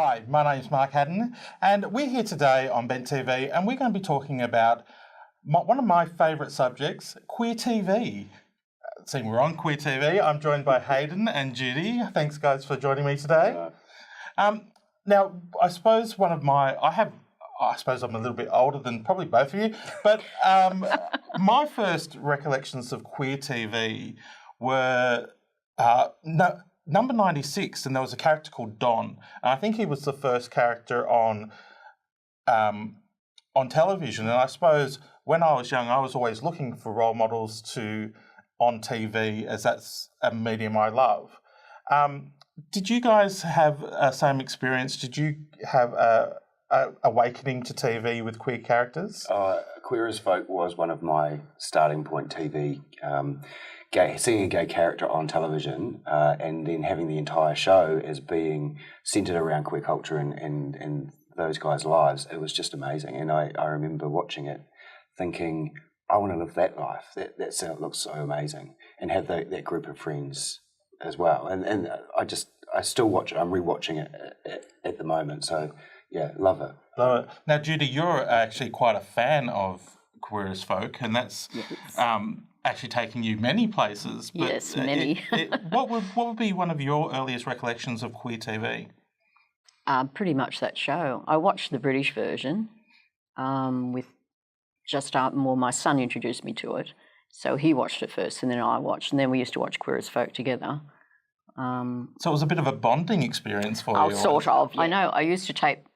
Hi, my name's Mark Hadden, and we're here today on Bent TV, and we're going to be talking about one of my favourite subjects, queer TV. Seeing we're on queer TV, I'm joined by Hayden and Judy. Thanks, guys, for joining me today. Now, I suppose I suppose I'm a little bit older than probably both of you, but my first recollections of queer TV were number 96, and there was a character called Don. And I think he was the first character on television. And I suppose when I was young, I was always looking for role models on TV, as that's a medium I love. Did you guys have the same experience? Did you have a awakening to TV with queer characters? Queer as Folk was one of my starting point TV. Seeing a gay character on television and then having the entire show as being centred around queer culture and those guys' lives, it was just amazing. And I remember watching it thinking, I want to live that life. That looks so amazing. And have that group of friends as well. And I still watch it. I'm rewatching it at the moment. So, yeah, love it. Love it. Now, Judy, you're actually quite a fan of Queer as Folk, and that's actually taking you many places. But yes, many. What would be one of your earliest recollections of queer TV? Pretty much that show. I watched the British version with my son introduced me to it. So he watched it first and then I watched, and then we used to watch Queer as Folk together. So it was a bit of a bonding experience for you? Sort of. Yeah. I know. I used to tape,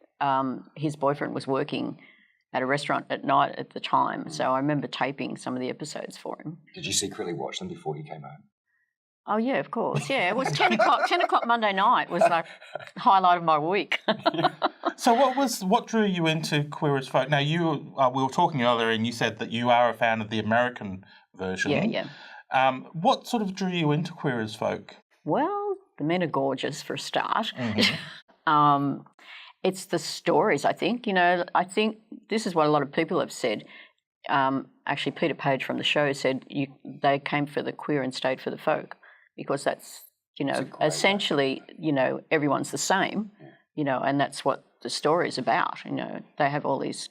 his boyfriend was working at a restaurant at night at the time, so I remember taping some of the episodes for him. Did you secretly watch them before he came home? Oh, yeah, of course. Yeah, it was 10 o'clock. 10 o'clock Monday night was like the highlight of my week. So what drew you into Queer as Folk? Now, we were talking earlier and you said that you are a fan of the American version. Yeah. What sort of drew you into Queer as Folk? Well, the men are gorgeous for a start. Mm-hmm. It's the stories, I think. I think this is what a lot of people have said. Actually, Peter Page from the show said they came for the queer and stayed for the folk, because that's, essentially, everyone's the same, and that's what the story is about. They have all these,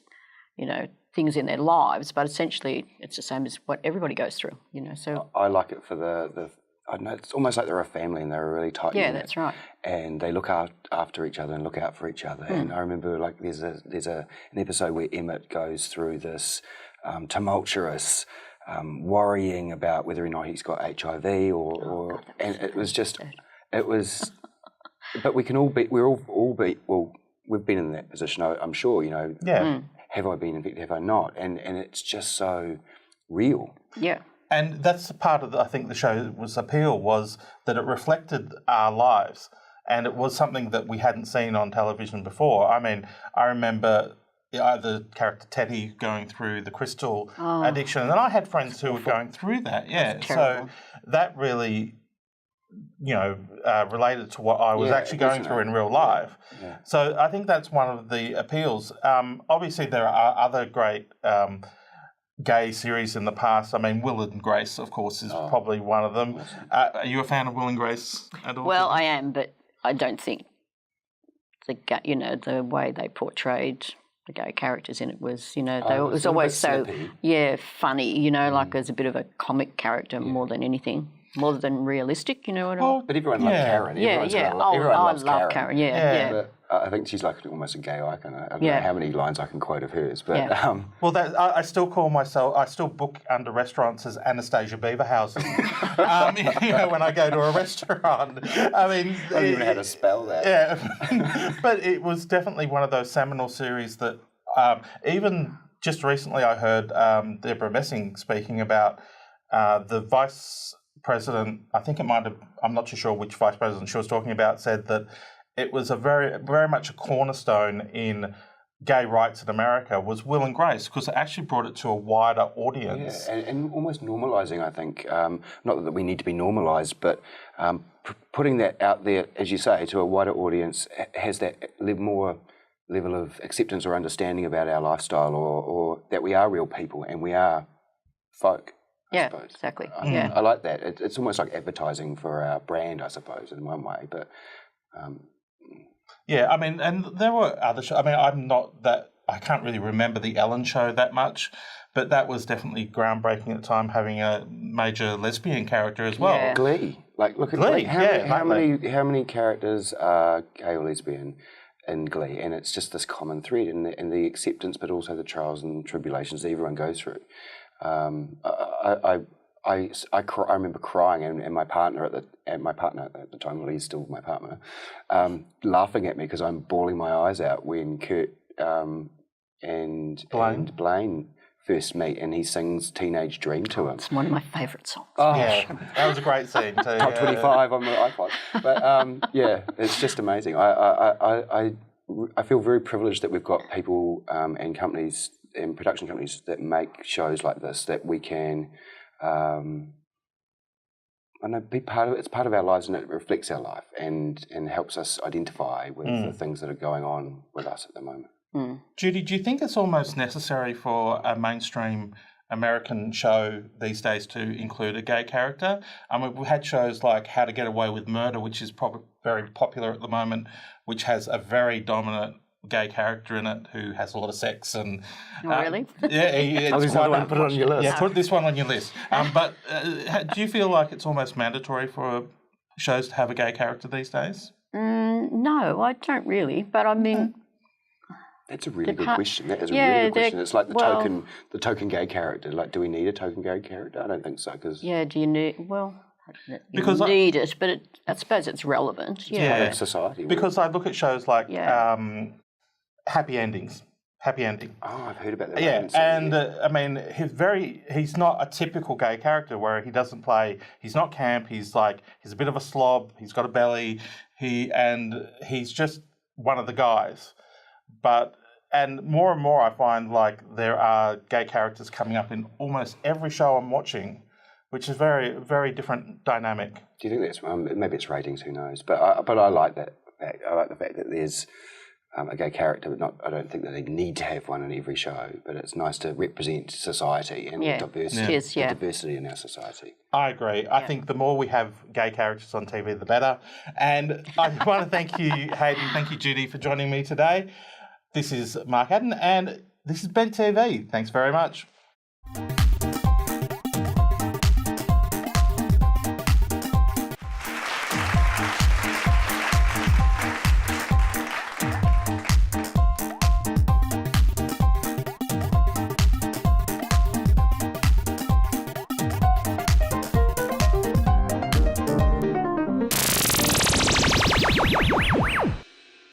things in their lives, but essentially it's the same as what everybody goes through, So I like it for the I don't know, it's almost like they're a family and they're a really tight unit. Yeah, that's right. And they look after each other and look out for each other. And I remember there's an episode where Emmett goes through this tumultuous worrying about whether or not he's got HIV and it was but we can all be, we've been in that position, I'm sure, have I been infected, have I not? And it's just so real. Yeah. And that's the part of I think the show's appeal was that it reflected our lives, and it was something that we hadn't seen on television before. I mean, I remember the character Teddy going through the crystal addiction, and I had friends who were going through that. Yeah, so that really, related to what I was actually going through in real life. Yeah. So I think that's one of the appeals. Obviously, there are other great gay series in the past. I mean, Will and Grace, of course, is probably one of them. Are you a fan of Will and Grace at all? Well, I am, but I don't think the way they portrayed the gay characters in it was, it was always so funny. Like there's a bit of a comic character more than anything. More than realistic, you know what I mean? But everyone loves Karen. I love Karen. Yeah. But I think she's like almost a gay icon. I don't know how many lines I can quote of hers. But I still I still book under restaurants as Anastasia Beaverhausen. When I go to a restaurant. I mean, I don't even know how to spell that. Yeah, but it was definitely one of those seminal series that even just recently I heard Deborah Messing speaking about the vice president, I think it might have, I'm not too sure which vice president she was talking about, said that it was a very, very much a cornerstone in gay rights in America was Will and Grace, because it actually brought it to a wider audience. Yeah, and almost normalising, I think. Not that we need to be normalised, but putting that out there, as you say, to a wider audience has that more level of acceptance or understanding about our lifestyle, or that we are real people and we are folk. Yeah, exactly. I like that. It's almost like advertising for our brand, I suppose, in one way. But Yeah, I mean, and there were other shows. I mean, I can't really remember the Ellen show that much, but that was definitely groundbreaking at the time, having a major lesbian character as well. Yeah. Glee. Like, look at Glee, Glee. How yeah, how many characters are gay or lesbian in Glee? And it's just this common thread in the acceptance, but also the trials and tribulations that everyone goes through. I remember crying, and my partner at the time, well, he's still my partner, laughing at me because I'm bawling my eyes out when Kurt and Blaine first meet, and he sings "Teenage Dream" to him. It's one of my favourite songs. Oh, Yeah, that was a great scene too. Top 25 on my iPod. But yeah, it's just amazing. I feel very privileged that we've got people and companies and production companies that make shows like this that we can. I know be part of it. It's part of our lives, and it reflects our life and helps us identify with the things that are going on with us at the moment. Mm. Judy, do you think it's almost necessary for a mainstream American show these days to include a gay character? I mean, we've had shows like How to Get Away with Murder, which is very popular at the moment, which has a very dominant gay character in it who has a lot of sex and Really? yeah, There's another one. Put it on your list. yeah, put this one on your list. But do you feel like it's almost mandatory for shows to have a gay character these days? No, I don't really. But I mean, That's a really good question. That is a Yeah, really good question. It's like well- the token gay character. Like, do we need a token gay character? I don't think so. Because yeah, do you need? Well, you Because need it, but I suppose it's relevant. Yeah. society. Because I look at shows like Yeah. Happy Endings. Happy Ending. Oh, I've heard about that. I Yeah, haven't seen it and yet. I mean, he's not a typical gay character where he doesn't play, he's not camp, he's a bit of a slob, he's got a belly, he's just one of the guys. And more and more I find like there are gay characters coming up in almost every show I'm watching, which is very, very different dynamic. Do you think that's maybe it's ratings? Who knows? But I like that. I like the fact that there's a gay character, but I don't think that they need to have one in every show. But it's nice to represent society and diversity, diversity in our society. I agree. I think the more we have gay characters on TV, the better. And I want to thank you, Hayden, thank you, Judy, for joining me today. This is Mark Hadden, and this is Bent TV. Thanks very much.